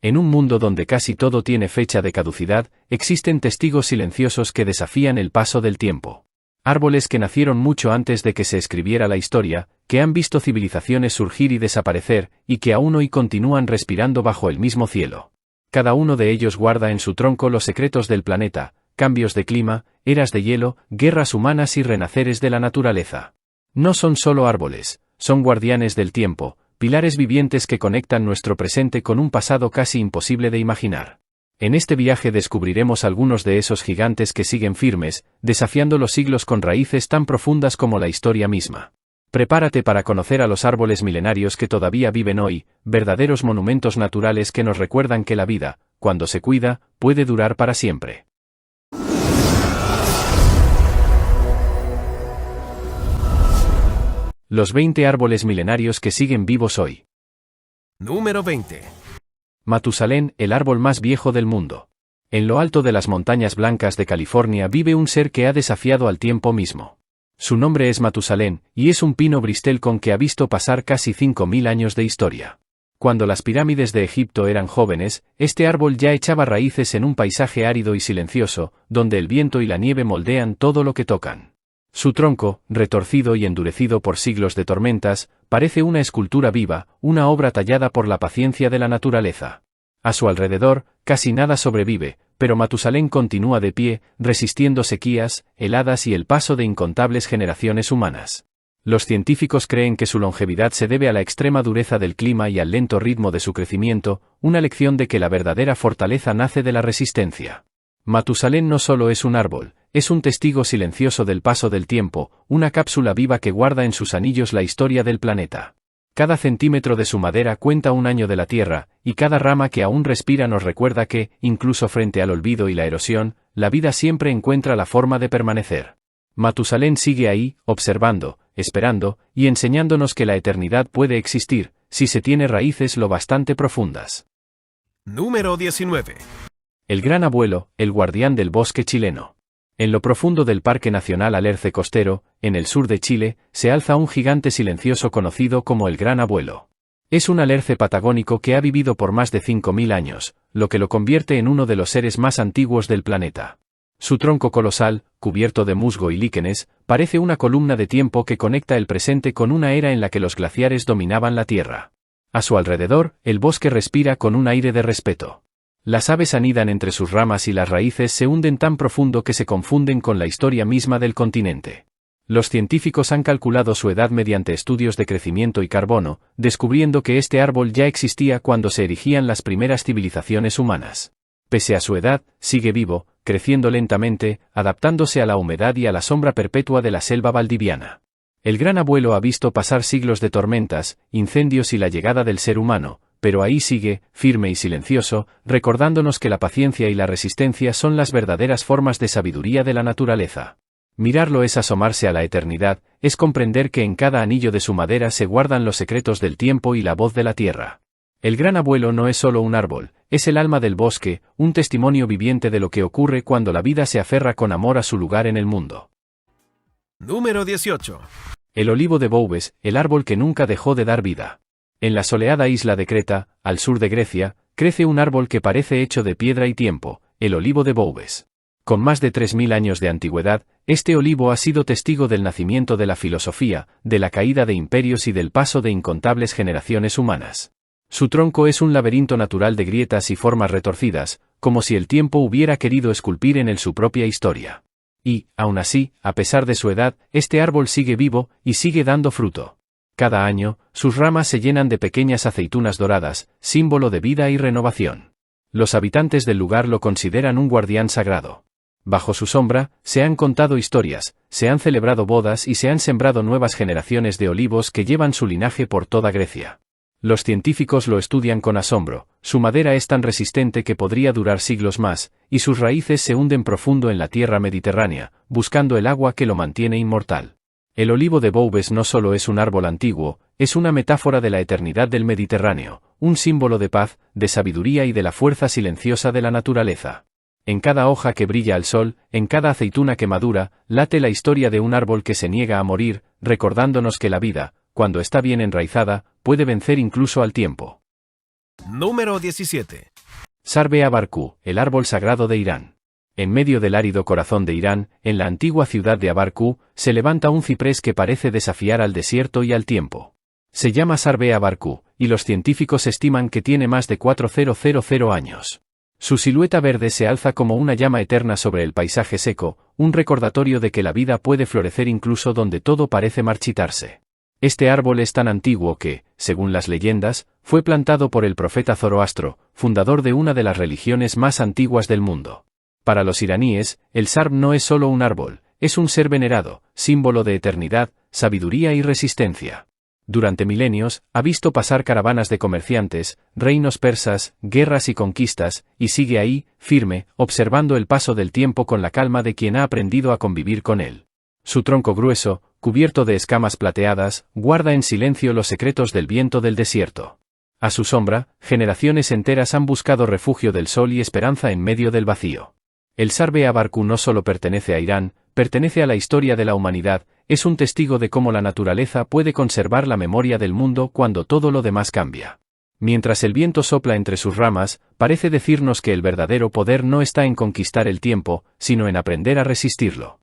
En un mundo donde casi todo tiene fecha de caducidad, existen testigos silenciosos que desafían el paso del tiempo. Árboles que nacieron mucho antes de que se escribiera la historia, que han visto civilizaciones surgir y desaparecer, y que aún hoy continúan respirando bajo el mismo cielo. Cada uno de ellos guarda en su tronco los secretos del planeta, cambios de clima, eras de hielo, guerras humanas y renaceres de la naturaleza. No son solo árboles, son guardianes del tiempo, pilares vivientes que conectan nuestro presente con un pasado casi imposible de imaginar. En este viaje descubriremos algunos de esos gigantes que siguen firmes, desafiando los siglos con raíces tan profundas como la historia misma. Prepárate para conocer a los árboles milenarios que todavía viven hoy, verdaderos monumentos naturales que nos recuerdan que la vida, cuando se cuida, puede durar para siempre. Los 20 árboles milenarios que siguen vivos hoy. Número 20. Matusalén, el árbol más viejo del mundo. En lo alto de las montañas blancas de California vive un ser que ha desafiado al tiempo mismo. Su nombre es Matusalén, y es un pino Bristlecone que ha visto pasar casi 5000 años de historia. Cuando las pirámides de Egipto eran jóvenes, este árbol ya echaba raíces en un paisaje árido y silencioso, donde el viento y la nieve moldean todo lo que tocan. Su tronco, retorcido y endurecido por siglos de tormentas, parece una escultura viva, una obra tallada por la paciencia de la naturaleza. A su alrededor, casi nada sobrevive, pero Matusalén continúa de pie, resistiendo sequías, heladas y el paso de incontables generaciones humanas. Los científicos creen que su longevidad se debe a la extrema dureza del clima y al lento ritmo de su crecimiento, una lección de que la verdadera fortaleza nace de la resistencia. Matusalén no solo es un árbol, es un testigo silencioso del paso del tiempo, una cápsula viva que guarda en sus anillos la historia del planeta. Cada centímetro de su madera cuenta un año de la Tierra, y cada rama que aún respira nos recuerda que, incluso frente al olvido y la erosión, la vida siempre encuentra la forma de permanecer. Matusalén sigue ahí, observando, esperando, y enseñándonos que la eternidad puede existir, si se tiene raíces lo bastante profundas. Número 19. El gran abuelo, el guardián del bosque chileno. En lo profundo del Parque Nacional Alerce Costero, en el sur de Chile, se alza un gigante silencioso conocido como el Gran Abuelo. Es un alerce patagónico que ha vivido por más de 5000 años, lo que lo convierte en uno de los seres más antiguos del planeta. Su tronco colosal, cubierto de musgo y líquenes, parece una columna de tiempo que conecta el presente con una era en la que los glaciares dominaban la Tierra. A su alrededor, el bosque respira con un aire de respeto. Las aves anidan entre sus ramas y las raíces se hunden tan profundo que se confunden con la historia misma del continente. Los científicos han calculado su edad mediante estudios de crecimiento y carbono, descubriendo que este árbol ya existía cuando se erigían las primeras civilizaciones humanas. Pese a su edad, sigue vivo, creciendo lentamente, adaptándose a la humedad y a la sombra perpetua de la selva valdiviana. El gran abuelo ha visto pasar siglos de tormentas, incendios y la llegada del ser humano, pero ahí sigue, firme y silencioso, recordándonos que la paciencia y la resistencia son las verdaderas formas de sabiduría de la naturaleza. Mirarlo es asomarse a la eternidad, es comprender que en cada anillo de su madera se guardan los secretos del tiempo y la voz de la tierra. El gran abuelo no es solo un árbol, es el alma del bosque, un testimonio viviente de lo que ocurre cuando la vida se aferra con amor a su lugar en el mundo. Número 18. El olivo de Boubes, el árbol que nunca dejó de dar vida. En la soleada isla de Creta, al sur de Grecia, crece un árbol que parece hecho de piedra y tiempo, el olivo de Boubes. Con más de 3000 años de antigüedad, este olivo ha sido testigo del nacimiento de la filosofía, de la caída de imperios y del paso de incontables generaciones humanas. Su tronco es un laberinto natural de grietas y formas retorcidas, como si el tiempo hubiera querido esculpir en él su propia historia. Y, aun así, a pesar de su edad, este árbol sigue vivo, y sigue dando fruto. Cada año, sus ramas se llenan de pequeñas aceitunas doradas, símbolo de vida y renovación. Los habitantes del lugar lo consideran un guardián sagrado. Bajo su sombra, se han contado historias, se han celebrado bodas y se han sembrado nuevas generaciones de olivos que llevan su linaje por toda Grecia. Los científicos lo estudian con asombro, su madera es tan resistente que podría durar siglos más, y sus raíces se hunden profundo en la tierra mediterránea, buscando el agua que lo mantiene inmortal. El olivo de Boubes no solo es un árbol antiguo, es una metáfora de la eternidad del Mediterráneo, un símbolo de paz, de sabiduría y de la fuerza silenciosa de la naturaleza. En cada hoja que brilla al sol, en cada aceituna que madura, late la historia de un árbol que se niega a morir, recordándonos que la vida, cuando está bien enraizada, puede vencer incluso al tiempo. Número 17. Sarbe-a Barkú, el árbol sagrado de Irán. En medio del árido corazón de Irán, en la antigua ciudad de Abarkú, se levanta un ciprés que parece desafiar al desierto y al tiempo. Se llama Sarbe-a Barkú, y los científicos estiman que tiene más de 4.000 años. Su silueta verde se alza como una llama eterna sobre el paisaje seco, un recordatorio de que la vida puede florecer incluso donde todo parece marchitarse. Este árbol es tan antiguo que, según las leyendas, fue plantado por el profeta Zoroastro, fundador de una de las religiones más antiguas del mundo. Para los iraníes, el sarb no es solo un árbol, es un ser venerado, símbolo de eternidad, sabiduría y resistencia. Durante milenios, ha visto pasar caravanas de comerciantes, reinos persas, guerras y conquistas, y sigue ahí, firme, observando el paso del tiempo con la calma de quien ha aprendido a convivir con él. Su tronco grueso, cubierto de escamas plateadas, guarda en silencio los secretos del viento del desierto. A su sombra, generaciones enteras han buscado refugio del sol y esperanza en medio del vacío. El Sarbe-a Barkú no solo pertenece a Irán, pertenece a la historia de la humanidad, es un testigo de cómo la naturaleza puede conservar la memoria del mundo cuando todo lo demás cambia. Mientras el viento sopla entre sus ramas, parece decirnos que el verdadero poder no está en conquistar el tiempo, sino en aprender a resistirlo.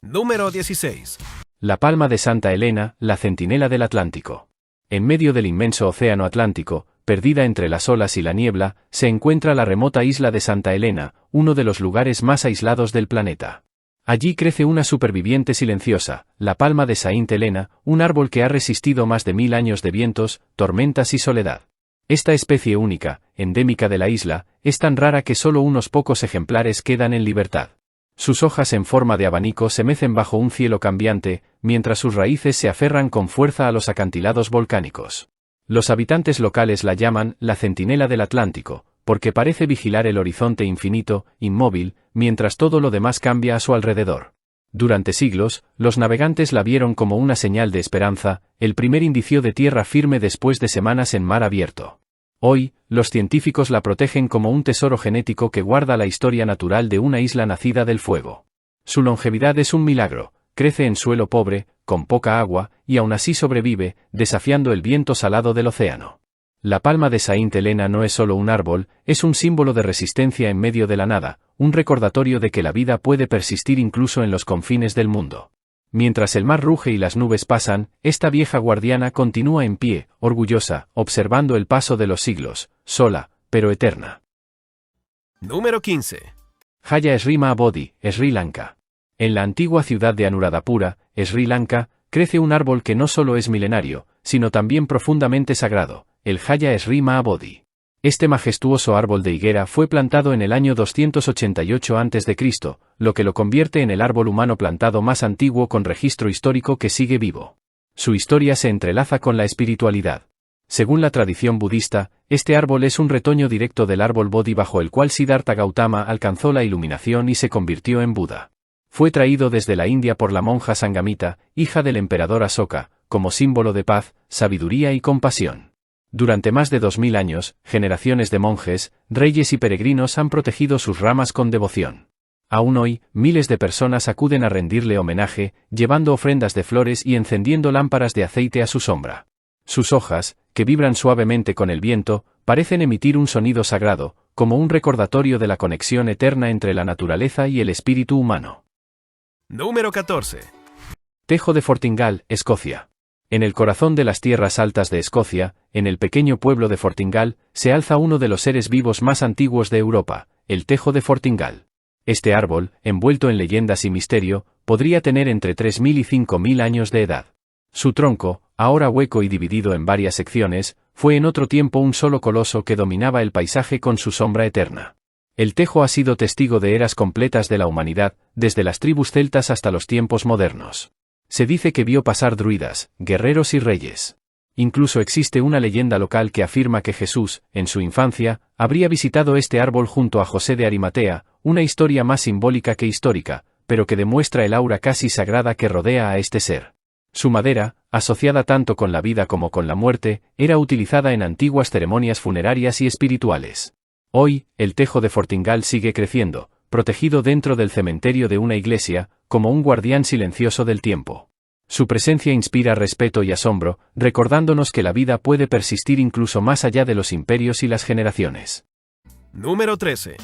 Número 16. La palma de Santa Elena, la centinela del Atlántico. En medio del inmenso océano Atlántico, perdida entre las olas y la niebla, se encuentra la remota isla de Santa Elena, uno de los lugares más aislados del planeta. Allí crece una superviviente silenciosa, la palma de Saint Helena, un árbol que ha resistido más de 1000 años de vientos, tormentas y soledad. Esta especie única, endémica de la isla, es tan rara que solo unos pocos ejemplares quedan en libertad. Sus hojas en forma de abanico se mecen bajo un cielo cambiante, mientras sus raíces se aferran con fuerza a los acantilados volcánicos. Los habitantes locales la llaman la centinela del Atlántico, porque parece vigilar el horizonte infinito, inmóvil, mientras todo lo demás cambia a su alrededor. Durante siglos, los navegantes la vieron como una señal de esperanza, el primer indicio de tierra firme después de semanas en mar abierto. Hoy, los científicos la protegen como un tesoro genético que guarda la historia natural de una isla nacida del fuego. Su longevidad es un milagro, crece en suelo pobre, con poca agua, y aún así sobrevive, desafiando el viento salado del océano. La palma de Saint Helena no es solo un árbol, es un símbolo de resistencia en medio de la nada, un recordatorio de que la vida puede persistir incluso en los confines del mundo. Mientras el mar ruge y las nubes pasan, esta vieja guardiana continúa en pie, orgullosa, observando el paso de los siglos, sola, pero eterna. Número 15. Jaya Sri Mahabodhi, Sri Lanka. En la antigua ciudad de Anuradhapura, Sri Lanka, crece un árbol que no solo es milenario, sino también profundamente sagrado, el Jaya Sri Mahabodhi. Este majestuoso árbol de higuera fue plantado en el año 288 a.C., lo que lo convierte en el árbol humano plantado más antiguo con registro histórico que sigue vivo. Su historia se entrelaza con la espiritualidad. Según la tradición budista, este árbol es un retoño directo del árbol Bodhi bajo el cual Siddhartha Gautama alcanzó la iluminación y se convirtió en Buda. Fue traído desde la India por la monja Sangamita, hija del emperador Asoka, como símbolo de paz, sabiduría y compasión. Durante más de 2000 años, generaciones de monjes, reyes y peregrinos han protegido sus ramas con devoción. Aún hoy, miles de personas acuden a rendirle homenaje, llevando ofrendas de flores y encendiendo lámparas de aceite a su sombra. Sus hojas, que vibran suavemente con el viento, parecen emitir un sonido sagrado, como un recordatorio de la conexión eterna entre la naturaleza y el espíritu humano. Número 14. Tejo de Fortingal, Escocia. En el corazón de las tierras altas de Escocia, en el pequeño pueblo de Fortingal, se alza uno de los seres vivos más antiguos de Europa, el tejo de Fortingal. Este árbol, envuelto en leyendas y misterio, podría tener entre 3000 y 5000 años de edad. Su tronco, ahora hueco y dividido en varias secciones, fue en otro tiempo un solo coloso que dominaba el paisaje con su sombra eterna. El tejo ha sido testigo de eras completas de la humanidad, desde las tribus celtas hasta los tiempos modernos. Se dice que vio pasar druidas, guerreros y reyes. Incluso existe una leyenda local que afirma que Jesús, en su infancia, habría visitado este árbol junto a José de Arimatea, una historia más simbólica que histórica, pero que demuestra el aura casi sagrada que rodea a este ser. Su madera, asociada tanto con la vida como con la muerte, era utilizada en antiguas ceremonias funerarias y espirituales. Hoy, el tejo de Fortingal sigue creciendo, protegido dentro del cementerio de una iglesia, como un guardián silencioso del tiempo. Su presencia inspira respeto y asombro, recordándonos que la vida puede persistir incluso más allá de los imperios y las generaciones. Número 13.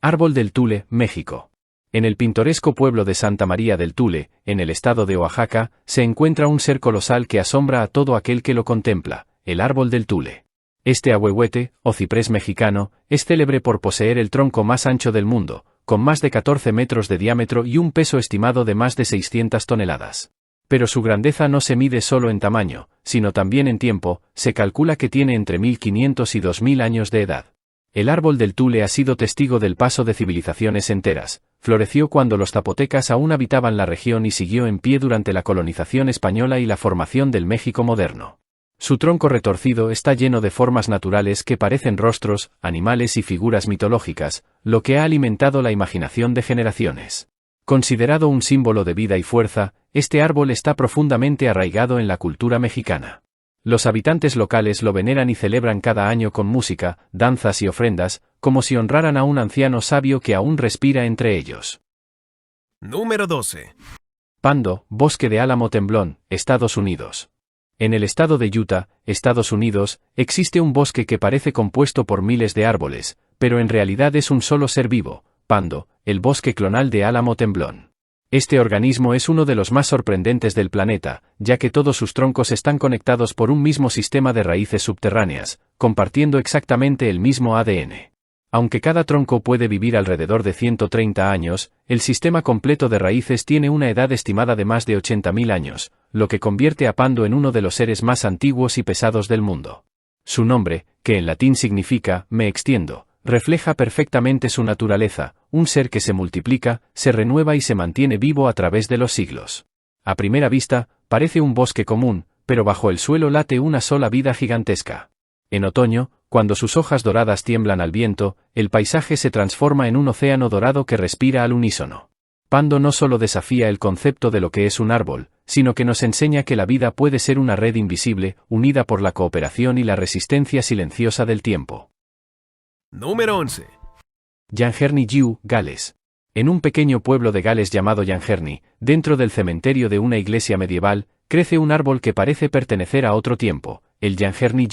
Árbol del Tule, México. En el pintoresco pueblo de Santa María del Tule, en el estado de Oaxaca, se encuentra un ser colosal que asombra a todo aquel que lo contempla, el árbol del Tule. Este ahuehuete, o ciprés mexicano, es célebre por poseer el tronco más ancho del mundo, con más de 14 metros de diámetro y un peso estimado de más de 600 toneladas. Pero su grandeza no se mide solo en tamaño, sino también en tiempo. Se calcula que tiene entre 1500 y 2000 años de edad. El árbol del Tule ha sido testigo del paso de civilizaciones enteras. Floreció cuando los zapotecas aún habitaban la región y siguió en pie durante la colonización española y la formación del México moderno. Su tronco retorcido está lleno de formas naturales que parecen rostros, animales y figuras mitológicas, lo que ha alimentado la imaginación de generaciones. Considerado un símbolo de vida y fuerza, este árbol está profundamente arraigado en la cultura mexicana. Los habitantes locales lo veneran y celebran cada año con música, danzas y ofrendas, como si honraran a un anciano sabio que aún respira entre ellos. Número 12. Pando, bosque de álamo temblón, Estados Unidos. En el estado de Utah, Estados Unidos, existe un bosque que parece compuesto por miles de árboles, pero en realidad es un solo ser vivo, Pando, el bosque clonal de álamo temblón. Este organismo es uno de los más sorprendentes del planeta, ya que todos sus troncos están conectados por un mismo sistema de raíces subterráneas, compartiendo exactamente el mismo ADN. Aunque cada tronco puede vivir alrededor de 130 años, el sistema completo de raíces tiene una edad estimada de más de 80.000 años, lo que convierte a Pando en uno de los seres más antiguos y pesados del mundo. Su nombre, que en latín significa «me extiendo», refleja perfectamente su naturaleza, un ser que se multiplica, se renueva y se mantiene vivo a través de los siglos. A primera vista, parece un bosque común, pero bajo el suelo late una sola vida gigantesca. En otoño, cuando sus hojas doradas tiemblan al viento, el paisaje se transforma en un océano dorado que respira al unísono. Pando no solo desafía el concepto de lo que es un árbol, sino que nos enseña que la vida puede ser una red invisible, unida por la cooperación y la resistencia silenciosa del tiempo. Número 11. Llangerny, Gales. En un pequeño pueblo de Gales llamado Llangerny, dentro del cementerio de una iglesia medieval, crece un árbol que parece pertenecer a otro tiempo, el Llangerny.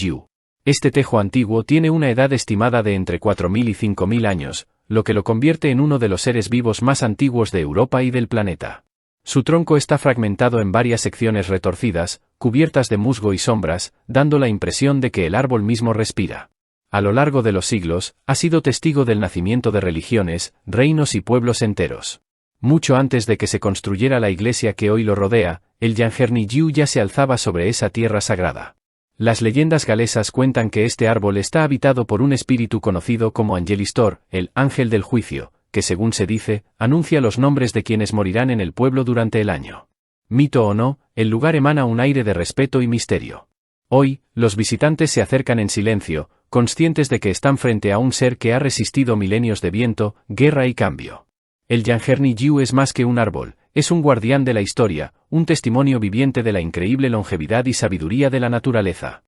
Este tejo antiguo tiene una edad estimada de entre 4.000 y 5.000 años, lo que lo convierte en uno de los seres vivos más antiguos de Europa y del planeta. Su tronco está fragmentado en varias secciones retorcidas, cubiertas de musgo y sombras, dando la impresión de que el árbol mismo respira. A lo largo de los siglos, ha sido testigo del nacimiento de religiones, reinos y pueblos enteros. Mucho antes de que se construyera la iglesia que hoy lo rodea, el Llangerny ya se alzaba sobre esa tierra sagrada. Las leyendas galesas cuentan que este árbol está habitado por un espíritu conocido como Angelistor, el ángel del juicio, que según se dice, anuncia los nombres de quienes morirán en el pueblo durante el año. Mito o no, el lugar emana un aire de respeto y misterio. Hoy, los visitantes se acercan en silencio, conscientes de que están frente a un ser que ha resistido milenios de viento, guerra y cambio. El Llangerny es más que un árbol, es un guardián de la historia, un testimonio viviente de la increíble longevidad y sabiduría de la naturaleza.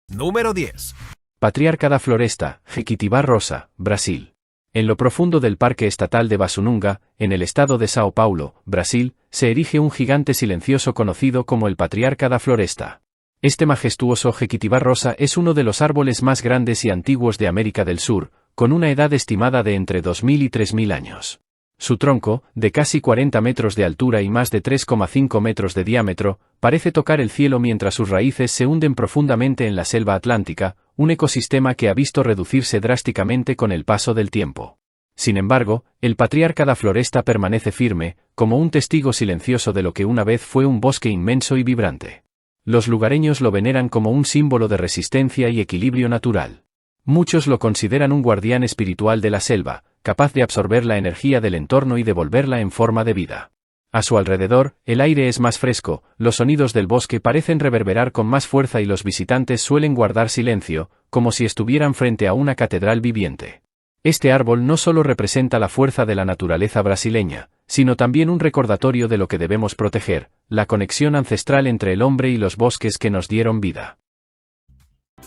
Número 10. Patriarca da Floresta, Jequitibá Rosa, Brasil. En lo profundo del Parque Estatal de Basununga, en el estado de Sao Paulo, Brasil, se erige un gigante silencioso conocido como el Patriarca da Floresta. Este majestuoso Jequitibá rosa es uno de los árboles más grandes y antiguos de América del Sur, con una edad estimada de entre 2.000 y 3.000 años. Su tronco, de casi 40 metros de altura y más de 3,5 metros de diámetro, parece tocar el cielo mientras sus raíces se hunden profundamente en la selva atlántica, un ecosistema que ha visto reducirse drásticamente con el paso del tiempo. Sin embargo, el Patriarca da Floresta permanece firme, como un testigo silencioso de lo que una vez fue un bosque inmenso y vibrante. Los lugareños lo veneran como un símbolo de resistencia y equilibrio natural. Muchos lo consideran un guardián espiritual de la selva, capaz de absorber la energía del entorno y devolverla en forma de vida. A su alrededor, el aire es más fresco, los sonidos del bosque parecen reverberar con más fuerza y los visitantes suelen guardar silencio, como si estuvieran frente a una catedral viviente. Este árbol no solo representa la fuerza de la naturaleza brasileña, sino también un recordatorio de lo que debemos proteger, la conexión ancestral entre el hombre y los bosques que nos dieron vida.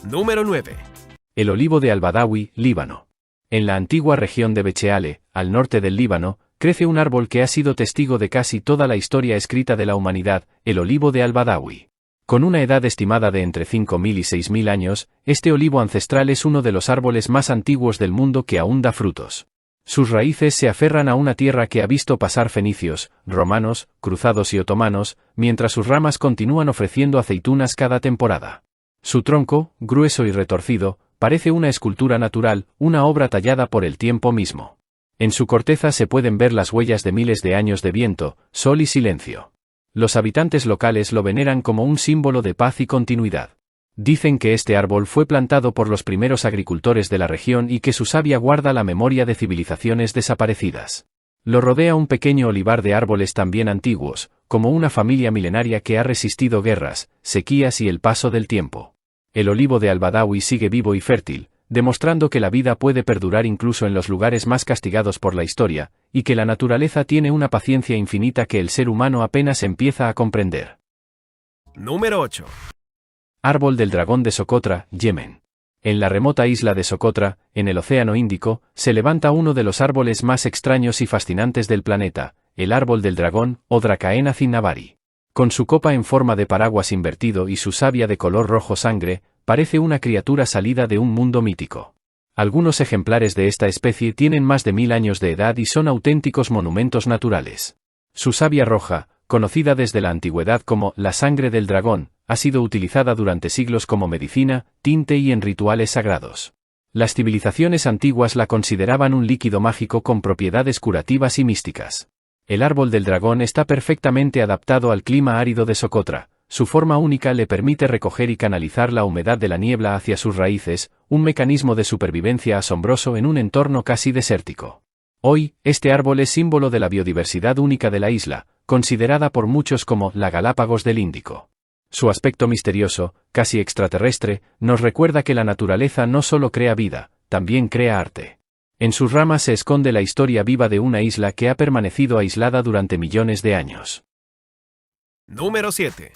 Número 9. El olivo de Al-Badawi, Líbano. En la antigua región de Becheale, al norte del Líbano, crece un árbol que ha sido testigo de casi toda la historia escrita de la humanidad, el olivo de Al-Badawi. Con una edad estimada de entre 5.000 y 6.000 años, este olivo ancestral es uno de los árboles más antiguos del mundo que aún da frutos. Sus raíces se aferran a una tierra que ha visto pasar fenicios, romanos, cruzados y otomanos, mientras sus ramas continúan ofreciendo aceitunas cada temporada. Su tronco, grueso y retorcido, parece una escultura natural, una obra tallada por el tiempo mismo. En su corteza se pueden ver las huellas de miles de años de viento, sol y silencio. Los habitantes locales lo veneran como un símbolo de paz y continuidad. Dicen que este árbol fue plantado por los primeros agricultores de la región y que su savia guarda la memoria de civilizaciones desaparecidas. Lo rodea un pequeño olivar de árboles también antiguos, como una familia milenaria que ha resistido guerras, sequías y el paso del tiempo. El olivo de Al-Badawi sigue vivo y fértil, demostrando que la vida puede perdurar incluso en los lugares más castigados por la historia, y que la naturaleza tiene una paciencia infinita que el ser humano apenas empieza a comprender. Número 8. Árbol del dragón de Socotra, Yemen. En la remota isla de Socotra, en el Océano Índico, se levanta uno de los árboles más extraños y fascinantes del planeta, el árbol del dragón, o Dracaena cinnavari. Con su copa en forma de paraguas invertido y su savia de color rojo sangre, parece una criatura salida de un mundo mítico. Algunos ejemplares de esta especie tienen más de 1000 años de edad y son auténticos monumentos naturales. Su savia roja, conocida desde la antigüedad como la sangre del dragón, ha sido utilizada durante siglos como medicina, tinte y en rituales sagrados. Las civilizaciones antiguas la consideraban un líquido mágico con propiedades curativas y místicas. El árbol del dragón está perfectamente adaptado al clima árido de Socotra. Su forma única le permite recoger y canalizar la humedad de la niebla hacia sus raíces, un mecanismo de supervivencia asombroso en un entorno casi desértico. Hoy, este árbol es símbolo de la biodiversidad única de la isla, considerada por muchos como la Galápagos del Índico. Su aspecto misterioso, casi extraterrestre, nos recuerda que la naturaleza no solo crea vida, también crea arte. En sus ramas se esconde la historia viva de una isla que ha permanecido aislada durante millones de años. Número 7.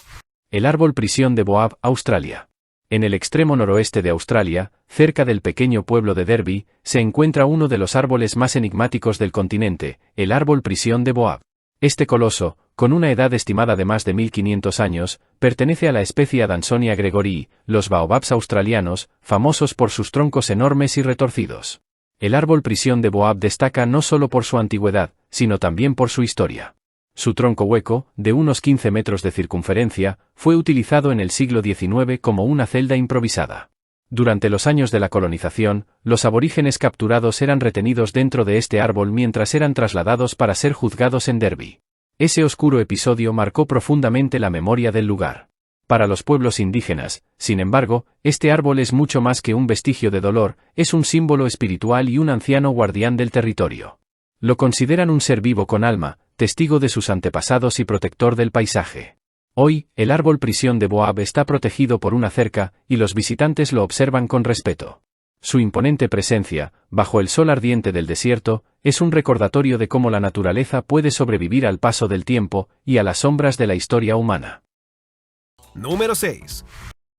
El árbol prisión de Boab, Australia. En el extremo noroeste de Australia, cerca del pequeño pueblo de Derby, se encuentra uno de los árboles más enigmáticos del continente, el árbol prisión de Boab. Este coloso, con una edad estimada de más de 1500 años, pertenece a la especie Adansonia gregorii, los baobabs australianos, famosos por sus troncos enormes y retorcidos. El árbol prisión de Boab destaca no solo por su antigüedad, sino también por su historia. Su tronco hueco, de unos 15 metros de circunferencia, fue utilizado en el siglo XIX como una celda improvisada. Durante los años de la colonización, los aborígenes capturados eran retenidos dentro de este árbol mientras eran trasladados para ser juzgados en Derby. Ese oscuro episodio marcó profundamente la memoria del lugar. Para los pueblos indígenas, sin embargo, este árbol es mucho más que un vestigio de dolor, es un símbolo espiritual y un anciano guardián del territorio. Lo consideran un ser vivo con alma, testigo de sus antepasados y protector del paisaje. Hoy, el árbol prisión de Boab está protegido por una cerca, y los visitantes lo observan con respeto. Su imponente presencia, bajo el sol ardiente del desierto, es un recordatorio de cómo la naturaleza puede sobrevivir al paso del tiempo y a las sombras de la historia humana. Número 6.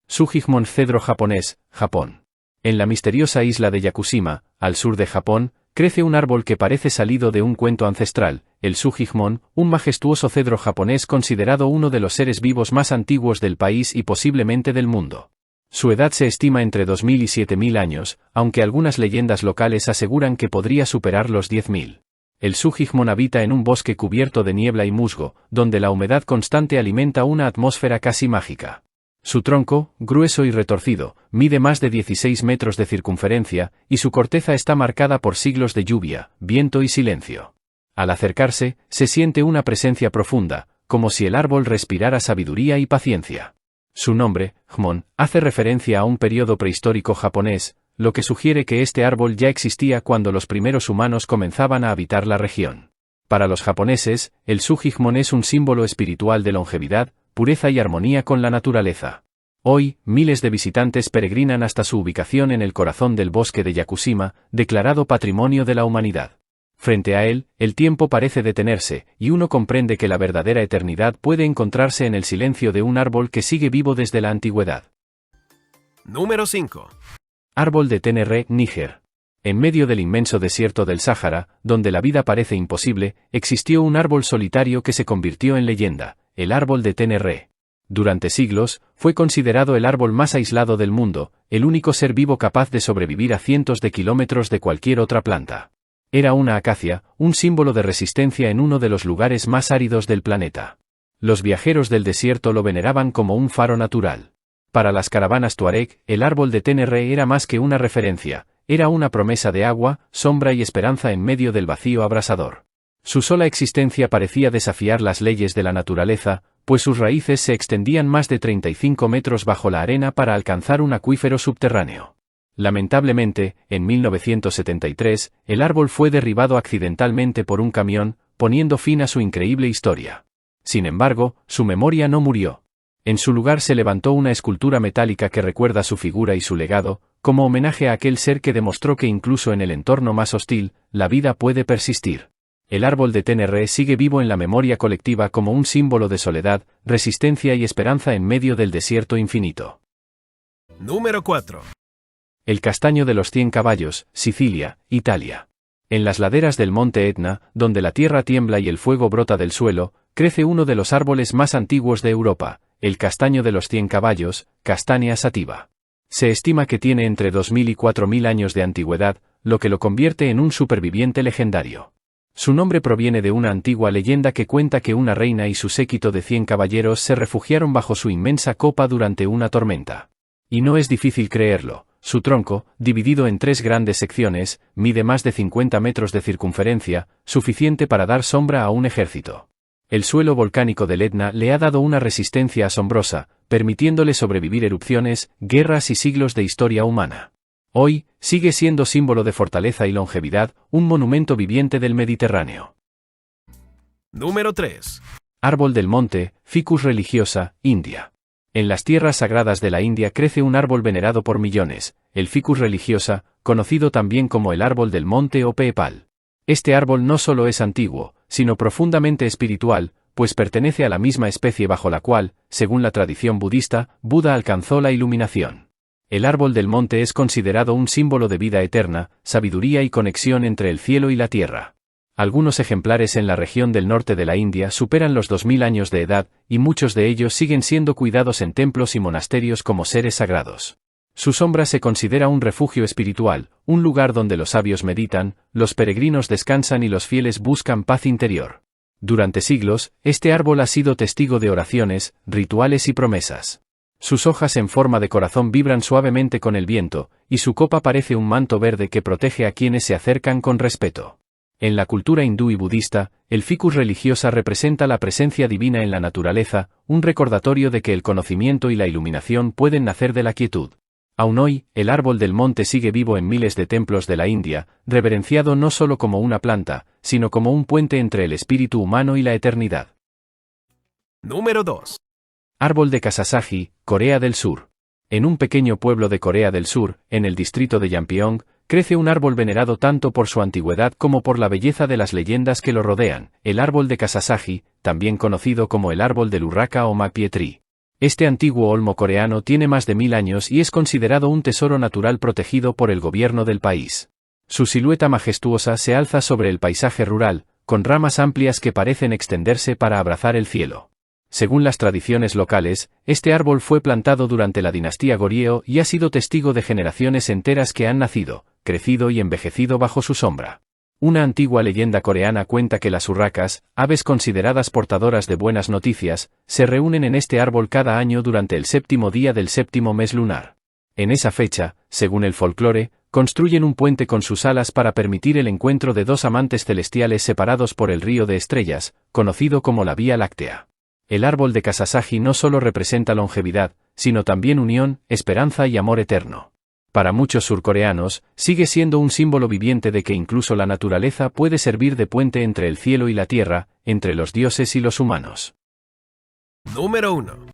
Sugihmon cedro japonés, Japón. En la misteriosa isla de Yakushima, al sur de Japón, crece un árbol que parece salido de un cuento ancestral, el Sugihmon, un majestuoso cedro japonés considerado uno de los seres vivos más antiguos del país y posiblemente del mundo. Su edad se estima entre 2000 y 7000 años, aunque algunas leyendas locales aseguran que podría superar los 10.000. El Sugihmon habita en un bosque cubierto de niebla y musgo, donde la humedad constante alimenta una atmósfera casi mágica. Su tronco, grueso y retorcido, mide más de 16 metros de circunferencia, y su corteza está marcada por siglos de lluvia, viento y silencio. Al acercarse, se siente una presencia profunda, como si el árbol respirara sabiduría y paciencia. Su nombre, Jmon, hace referencia a un periodo prehistórico japonés, lo que sugiere que este árbol ya existía cuando los primeros humanos comenzaban a habitar la región. Para los japoneses, el Sugihmon es un símbolo espiritual de longevidad, pureza y armonía con la naturaleza. Hoy, miles de visitantes peregrinan hasta su ubicación en el corazón del bosque de Yakushima, declarado Patrimonio de la Humanidad. Frente a él, el tiempo parece detenerse, y uno comprende que la verdadera eternidad puede encontrarse en el silencio de un árbol que sigue vivo desde la antigüedad. Número 5. Árbol de Tenere, Níger. En medio del inmenso desierto del Sáhara, donde la vida parece imposible, existió un árbol solitario que se convirtió en leyenda, el árbol de Tenere. Durante siglos, fue considerado el árbol más aislado del mundo, el único ser vivo capaz de sobrevivir a cientos de kilómetros de cualquier otra planta. Era una acacia, un símbolo de resistencia en uno de los lugares más áridos del planeta. Los viajeros del desierto lo veneraban como un faro natural. Para las caravanas tuareg, el árbol de Tenere era más que una referencia, era una promesa de agua, sombra y esperanza en medio del vacío abrasador. Su sola existencia parecía desafiar las leyes de la naturaleza, pues sus raíces se extendían más de 35 metros bajo la arena para alcanzar un acuífero subterráneo. Lamentablemente, en 1973, el árbol fue derribado accidentalmente por un camión, poniendo fin a su increíble historia. Sin embargo, su memoria no murió. En su lugar se levantó una escultura metálica que recuerda su figura y su legado, como homenaje a aquel ser que demostró que incluso en el entorno más hostil, la vida puede persistir. El árbol de Tenere sigue vivo en la memoria colectiva como un símbolo de soledad, resistencia y esperanza en medio del desierto infinito. Número 4. El castaño de los 100 caballos, Sicilia, Italia. En las laderas del monte Etna, donde la tierra tiembla y el fuego brota del suelo, crece uno de los árboles más antiguos de Europa, el castaño de los 100 caballos, Castanea sativa. Se estima que tiene entre 2000 y 4000 años de antigüedad, lo que lo convierte en un superviviente legendario. Su nombre proviene de una antigua leyenda que cuenta que una reina y su séquito de 100 caballeros se refugiaron bajo su inmensa copa durante una tormenta. Y no es difícil creerlo, su tronco, dividido en 3 grandes secciones, mide más de 50 metros de circunferencia, suficiente para dar sombra a un ejército. El suelo volcánico del Etna le ha dado una resistencia asombrosa, permitiéndole sobrevivir erupciones, guerras y siglos de historia humana. Hoy, sigue siendo símbolo de fortaleza y longevidad, un monumento viviente del Mediterráneo. Número 3. Árbol del monte, Ficus religiosa, India. En las tierras sagradas de la India crece un árbol venerado por millones, el Ficus religiosa, conocido también como el árbol del monte o peepal. Este árbol no solo es antiguo, sino profundamente espiritual, pues pertenece a la misma especie bajo la cual, según la tradición budista, Buda alcanzó la iluminación. El árbol del monte es considerado un símbolo de vida eterna, sabiduría y conexión entre el cielo y la tierra. Algunos ejemplares en la región del norte de la India superan los 2000 años de edad, y muchos de ellos siguen siendo cuidados en templos y monasterios como seres sagrados. Su sombra se considera un refugio espiritual, un lugar donde los sabios meditan, los peregrinos descansan y los fieles buscan paz interior. Durante siglos, este árbol ha sido testigo de oraciones, rituales y promesas. Sus hojas en forma de corazón vibran suavemente con el viento, y su copa parece un manto verde que protege a quienes se acercan con respeto. En la cultura hindú y budista, el ficus religiosa representa la presencia divina en la naturaleza, un recordatorio de que el conocimiento y la iluminación pueden nacer de la quietud. Aún hoy, el árbol del monte sigue vivo en miles de templos de la India, reverenciado no solo como una planta, sino como un puente entre el espíritu humano y la eternidad. Número 2. Árbol de Kasasagi, Corea del Sur. En un pequeño pueblo de Corea del Sur, en el distrito de Yangpyeong, crece un árbol venerado tanto por su antigüedad como por la belleza de las leyendas que lo rodean, el árbol de Kasasagi, también conocido como el árbol del Urraca o Mappietri. Este antiguo olmo coreano tiene más de 1000 años y es considerado un tesoro natural protegido por el gobierno del país. Su silueta majestuosa se alza sobre el paisaje rural, con ramas amplias que parecen extenderse para abrazar el cielo. Según las tradiciones locales, este árbol fue plantado durante la dinastía Goryeo y ha sido testigo de generaciones enteras que han nacido, crecido y envejecido bajo su sombra. Una antigua leyenda coreana cuenta que las urracas, aves consideradas portadoras de buenas noticias, se reúnen en este árbol cada año durante el 7º día del 7º mes lunar. En esa fecha, según el folclore, construyen un puente con sus alas para permitir el encuentro de dos amantes celestiales separados por el río de estrellas, conocido como la Vía Láctea. El árbol de Kasasagi no solo representa longevidad, sino también unión, esperanza y amor eterno. Para muchos surcoreanos, sigue siendo un símbolo viviente de que incluso la naturaleza puede servir de puente entre el cielo y la tierra, entre los dioses y los humanos. Número 1.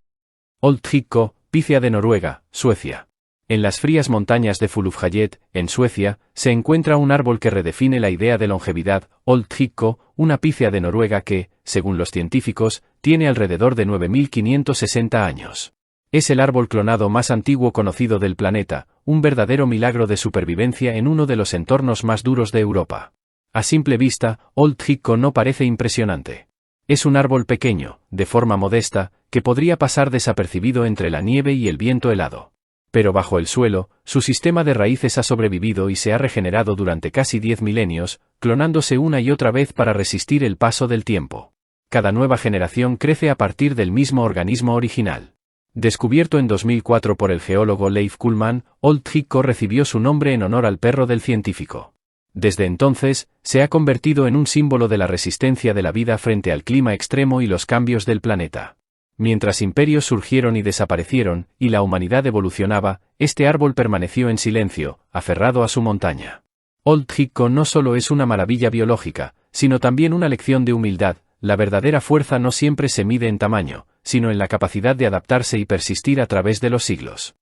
Oldhikko, pícea de Noruega, Suecia. En las frías montañas de Fulufjället, en Suecia, se encuentra un árbol que redefine la idea de longevidad, Oldhikko, una pícea de Noruega que, según los científicos, tiene alrededor de 9560 años. Es el árbol clonado más antiguo conocido del planeta, un verdadero milagro de supervivencia en uno de los entornos más duros de Europa. A simple vista, Old Hickory no parece impresionante. Es un árbol pequeño, de forma modesta, que podría pasar desapercibido entre la nieve y el viento helado. Pero bajo el suelo, su sistema de raíces ha sobrevivido y se ha regenerado durante casi 10 milenios, clonándose una y otra vez para resistir el paso del tiempo. Cada nueva generación crece a partir del mismo organismo original. Descubierto en 2004 por el geólogo Leif Kuhlmann, Old Hickory recibió su nombre en honor al perro del científico. Desde entonces, se ha convertido en un símbolo de la resistencia de la vida frente al clima extremo y los cambios del planeta. Mientras imperios surgieron y desaparecieron, y la humanidad evolucionaba, este árbol permaneció en silencio, aferrado a su montaña. Old Hickory no solo es una maravilla biológica, sino también una lección de humildad. La verdadera fuerza no siempre se mide en tamaño, sino en la capacidad de adaptarse y persistir a través de los siglos.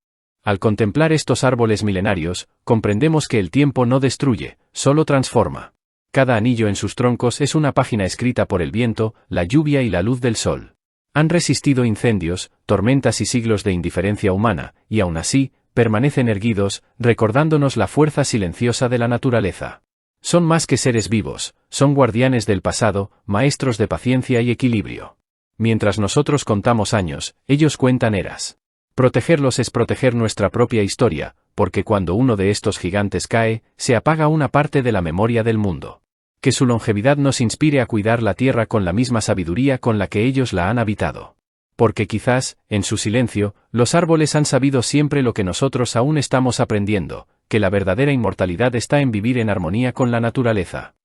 Al contemplar estos árboles milenarios, comprendemos que el tiempo no destruye, solo transforma. Cada anillo en sus troncos es una página escrita por el viento, la lluvia y la luz del sol. Han resistido incendios, tormentas y siglos de indiferencia humana, y aún así, permanecen erguidos, recordándonos la fuerza silenciosa de la naturaleza. Son más que seres vivos, son guardianes del pasado, maestros de paciencia y equilibrio. Mientras nosotros contamos años, ellos cuentan eras. Protegerlos es proteger nuestra propia historia, porque cuando uno de estos gigantes cae, se apaga una parte de la memoria del mundo. Que su longevidad nos inspire a cuidar la tierra con la misma sabiduría con la que ellos la han habitado. Porque quizás, en su silencio, los árboles han sabido siempre lo que nosotros aún estamos aprendiendo, que la verdadera inmortalidad está en vivir en armonía con la naturaleza.